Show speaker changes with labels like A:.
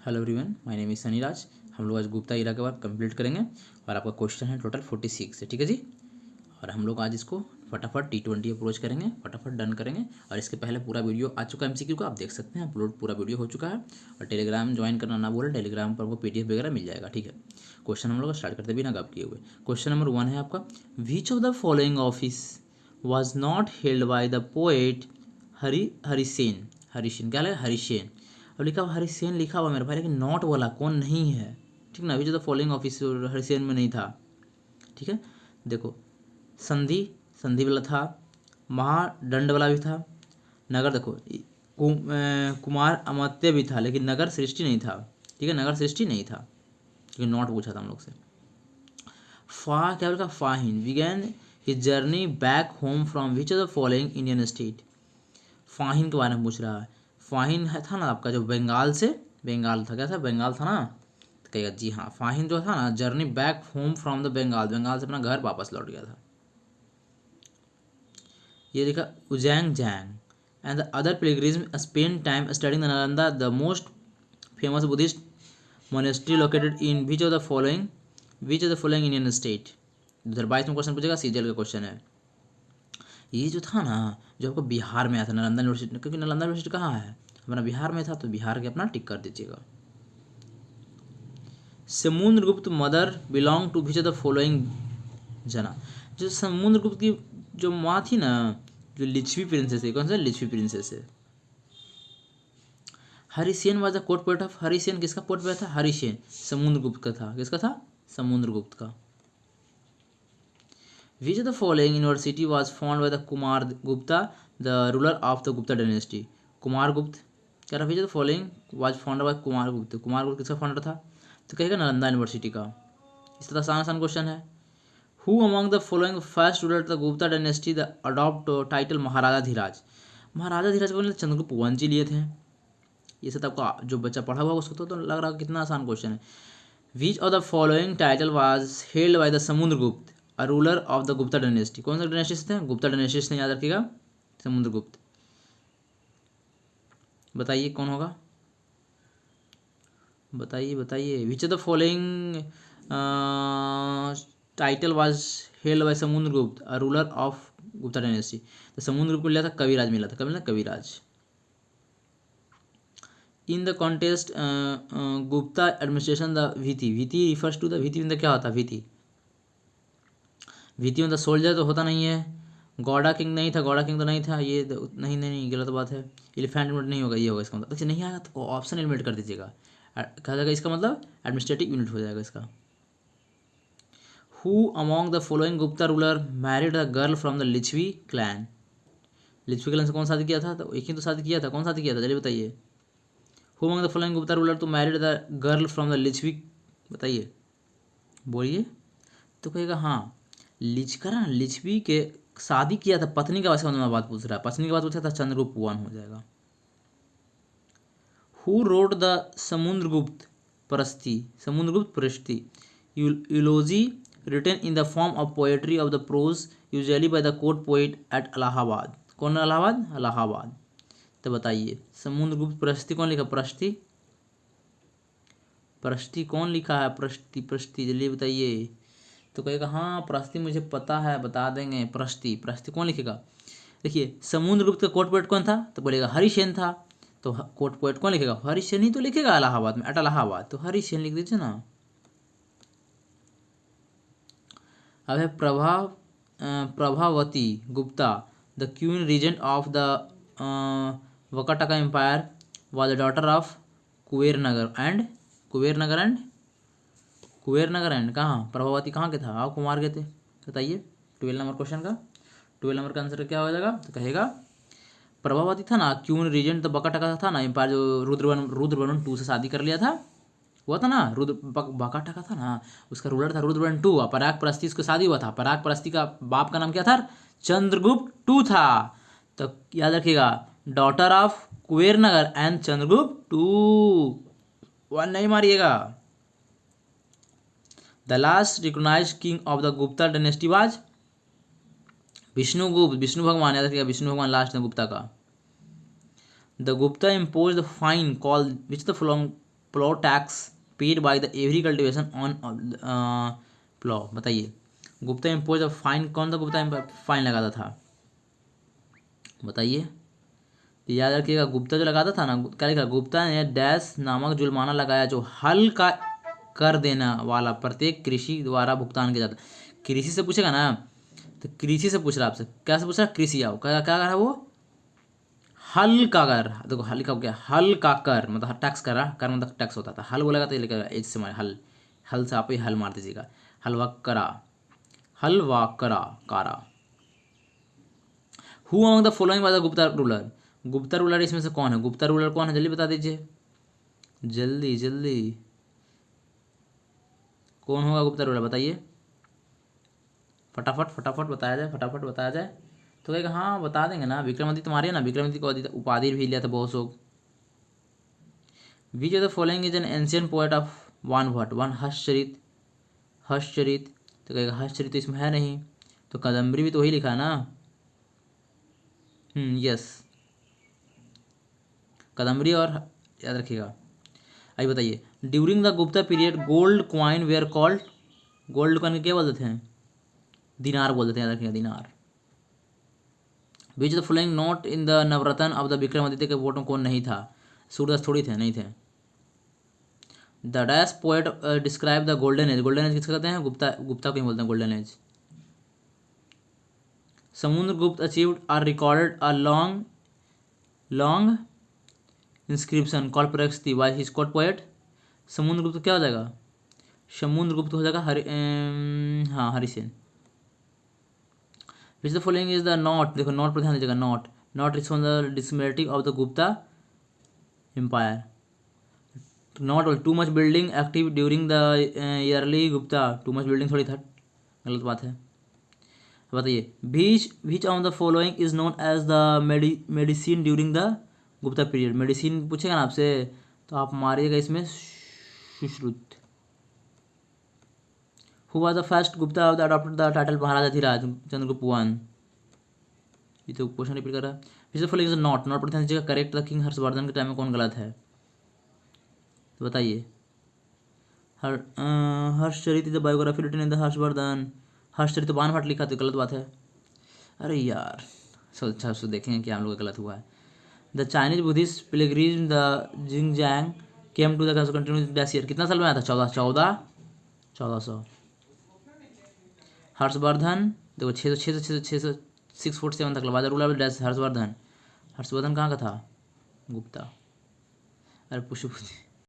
A: Hello everyone, my name is Sunny Raj. हम लोग आज गुप्ता इरा के बाद कंप्लीट करेंगे और आपका क्वेश्चन है टोटल 46 है, ठीक है जी। और हम लोग आज इसको फटाफट T20 अप्रोच करेंगे, फटाफट डन करेंगे। और इसके पहले पूरा वीडियो आ चुका है MCQ का, आप देख सकते हैं, अपलोड पूरा वीडियो हो चुका है। और टेलीग्राम ज्वाइन करना ना बोले, टेलीग्राम पर वो PDF वगैरह मिल जाएगा, ठीक है। क्वेश्चन हम लोग स्टार्ट करते बिना गप किए हुए। क्वेश्चन नंबर 1 है आपका, which of the following office was not held by the poet Harisena. Harisena क्या लगा, हरिसेन। अब लिखा हुआ हरिसेन लिखा हुआ मेरे भाई, लेकिन नॉट वाला कौन नहीं है, ठीक ना। अभी जो फॉलोइंग ऑफिस हरिसेन में नहीं था, ठीक है। देखो, संधि संधि वाला था, महादंड वाला भी था, नगर देखो कुमार अमात्य भी था, लेकिन नगर सृष्टि नहीं था, ठीक है। नगर सृष्टि नहीं था क्योंकि नॉट पूछा था हम लोग से। फा क्या बोला, फाहिन began his journey back home from which of the following Indian state. फाहिन के बारे में पूछ रहा है। फाहिन है था ना आपका जो बंगाल से, बंगाल था, क्या था, बंगाल था ना। तो कहेगा जी हाँ, फाहिन जो था ना, journey back home from the Bengal, Bengal से अपना घर वापस लौट गया था। ये लिखा Xuanzang and the other pilgrims spend time studying the Nalanda, the most famous Buddhist monastery located in which of the following, which of the following Indian state. 2022 में क्वेश्चन पूछेगा, सीजीएल का क्वेश्चन है। ये जो था ना, जो आपको बिहार में आया था, नालंदा यूनिवर्सिटी, क्योंकि नालंदा यूनिवर्सिटी कहाँ है, अपना बिहार में था, तो बिहार के अपना टिक कर दीजिएगा। Samudragupta mother belong to which of the following जना। जो समुद्रगुप्त की जो माँ थी ना, जो लिच्छवी प्रिंसेस है, कौन सा लिच्छवी प्रिंसेस है। Harisena was the court poet of, Harisena किसका कोर्ट पोएट था, हरिसेन समुद्रगुप्त का था, किसका था, समुद्रगुप्त का। विच of the following university was found by the Kumar Gupta, the ruler of the Gupta dynasty. Kumar गुप्त कह रहा, विच of the following was found by Kumar गुप्त, कुमार गुप्त किसका फाउंडर था, तो कहेगा नालंदा यूनिवर्सिटी का। इस तरह आसान आसान क्वेश्चन है। Who among the following first ruler the Gupta dynasty the adopt title Maharajadhiraja. Maharajadhiraja को चंद्रगुप्त वन जी लिए थे। ये सब आपका जो बच्चा पढ़ा हुआ उसको तो लग रहा है कितना आसान क्वेश्चन है। विच of the following title was held by the Samudragupta, a ruler of the Gupta dynasty. कौन सा डायनेस्टी थे, गुप्ता डायनेस्टी से याद रखिएगा, समुद्रगुप्त। बताइए कौन होगा, बताइए बताइए। विच of the following title was held by Samudragupta, a ruler of Gupta dynasty. तो समुद्रगुप्त को लिया था कविराज, मिला था, कब मिला, Kaviraj. In the context Gupta administration the vithi, vithi refers to the, vithi मतलब क्या होता है, वीति, वीति मतलब सोल्जर तो होता नहीं है। गौड़ा किंग नहीं था, गौड़ा किंग तो नहीं था, ये नहीं नहीं नहीं, गलत बात है। एलिफेंट यूनिट नहीं होगा, ये होगा इसका मतलब। अच्छा नहीं आया तो ऑप्शन एलिमिनेट कर दीजिएगा, कहा जाएगा इसका मतलब एडमिनिस्ट्रेटिव यूनिट हो जाएगा इसका। Who among the following Gupta ruler married the girl from the Lichchhavi clan. Lichchhavi clan से कौन शादी किया था, तो एक ही तो शादी किया था, कौन शादी किया था, चलिए बताइए। Who among the following Gupta ruler to married the girl from the Lichchhavi, बताइए, बोलिए। तो कहेगा हाँ, लिचकरा लिच्छवी के शादी किया था, पत्नी का वैसे में बात पूछ रहा है, पत्नी की बात पूछा था, चंद्रगुप्त वन हो जाएगा। Who wrote the Samudragupta Prashasti, Samudragupta Prashasti eulogy written in the form of poetry of the prose usually by the court poet at Allahabad. कौन इलाहाबाद, इलाहाबाद। तो बताइए समुद्रगुप्त प्रस्ती कौन लिखा, प्रस्ती, प्रस्ती कौन लिखा है, प्रस्ती, प्रस्ती जल्दी बताइए। तो कहेगा हाँ प्रस्ती मुझे पता है, बता देंगे, प्रस्ती, प्रस्ती कौन लिखेगा। देखिए समुद्रगुप्त का कोर्ट पोएट कौन था, तो बोलेगा हरिसेन था। तो कोर्ट पोएट कौन लिखेगा, हरिसेन ही तो लिखेगा इलाहाबाद में, एट इलाहाबाद, तो हरिसेन लिख दीजिए ना। अब है Prabhavati Gupta, the queen regent of the Vakataka empire, was the daughter of Kubernagar and, Kuberanaga and, Kuberanaga and कहाँ, प्रभावती कहाँ के था, आप कुमार के थे। बताइए 12 नंबर क्वेश्चन का, 12 नंबर का आंसर क्या हो जाएगा, तो कहेगा प्रभावती था ना, क्यून रीजेंट तो बकाटका था ना एम्पायर, जो रुद्रवर्मन 2 से शादी कर लिया था, हुआ था ना, बकाटका था ना, उसका रूलर था रुद्रवर्मन 2, और पराग प्रस्ती उसका शादी हुआ था, पराग प्रस्ती का बाप का नाम क्या था, चंद्रगुप्त 2 था। तो याद रखिएगा, daughter of Kubernagar and Chandragupta 2, one नहीं मारिएगा। The last recognised king of the Gupta dynasty was Vishnugupta, Vishnu भगवान, याद रखिएगा विष्णु भगवान लास्ट है गुप्ता का। The Gupta impose the fine call which the following plough tax paid by the every cultivation on plough. बताइए गुप्ता इम्पोज ऑफ फाइन, कौन सा गुप्ता फाइन लगाता था? बताइए, तो याद रखिएगा गुप्ता जो लगाता था ना, क्या लिखा? गुप्ता ने डैश नामक जुर्माना लगाया जो हल का कर देना वाला प्रत्येक कृषि द्वारा भुगतान किया जाता। कृषि से पूछेगा ना, तो कृषि से पूछ रहा आपसे, क्या से पूछ रहा? कृषि आओ, क्या क्या कर रहा है वो? हल का कर। देखो हल का क्या? हल का कर मतलब टैक्स कर रहा, कर मतलब टैक्स होता था। हल बोलेगा तो ये लिखेगा एच से हल, हल से आप ही हल मार दीजिएगा। हलवा करा, हलवा करा, कारा। Who among the following was the Gupta ruler? Gupta ruler इसमें से कौन है? गुप्ता रूलर कौन है? जल्दी बता दीजिए, जल्दी जल्दी। कौन होगा गुप्ता रूलर? बताइए फटाफट, फटाफट बताया जाए, फटाफट बताया जाए। तो कहेगा हाँ बता देंगे ना, विक्रमादित्य तुम्हारे ना, विक्रमादित्य को उपाधि भी लिया था बहुत लोग। विच of the following is an ancient poet of one Bhatt? One Harshacharita, Harshacharita. तो कहेगा हर्षचरित तो इसमें है नहीं, तो कादम्बरी भी तो वही लिखा है ना। यस, कादम्बरी। और याद रखिएगा, आइए बताइए, during the Gupta period gold coin where called? Gold coin क्या बोलते थे? दिनार बोलते थे, याद रखिएगा दिनार। विच the following not in the Navratna of the Vikramaditya के वोट में कौन नहीं था? सूरदास थोड़ी थे, नहीं थे। The dash poet describe the golden age? Golden age किसका कहते हैं? गुप्ता, गुप्ता को ही बोलते हैं golden age. Samudragupta achieved or recorded a long long inscription call प्रगति by his court poet. Samudragupta क्या हो जाएगा? समुद्रगुप्त हो जाएगा हाँ Harisen. Which the following is the not? देखो नॉट पर ध्यान दीजिएगा, not not response the demerit of the Gupta empire. Not too much building active during the early Gupta. Too much building थोड़ी था, गलत बात है। बताइए बीच which of the following is known as the medicine during the Gupta period? Medicine पूछेगा ना आपसे, तो आप मारिएगा इसमें Sushruta. Who was the first Gupta of the adopted the title Maharajadhiraja? Chandragupta one. ये तो क्वेश्चन रिपीट कर रहा है। Which the following is not? Not पर ध्यान दीजिएगा, करेक्ट द किंग हर्षवर्धन के टाइम में कौन गलत है? तो बताइए Harshacharita the biography written in the Harshavardhana. Harshacharita Bana Bhatta लिखा, तो गलत बात है। अरे यार अच्छा उसको देखेंगे क्या हम लोग का गलत हुआ है। The Chinese Buddhist pilgrim the Xuanzang came to the continue dash year? कितना साल में आया था? 1400। हर्षवर्धन देखो 647 तक लगा रूलर डैश हर्षवर्धन। हर्षवर्धन कहाँ का था? गुप्ता। अरे पुष्प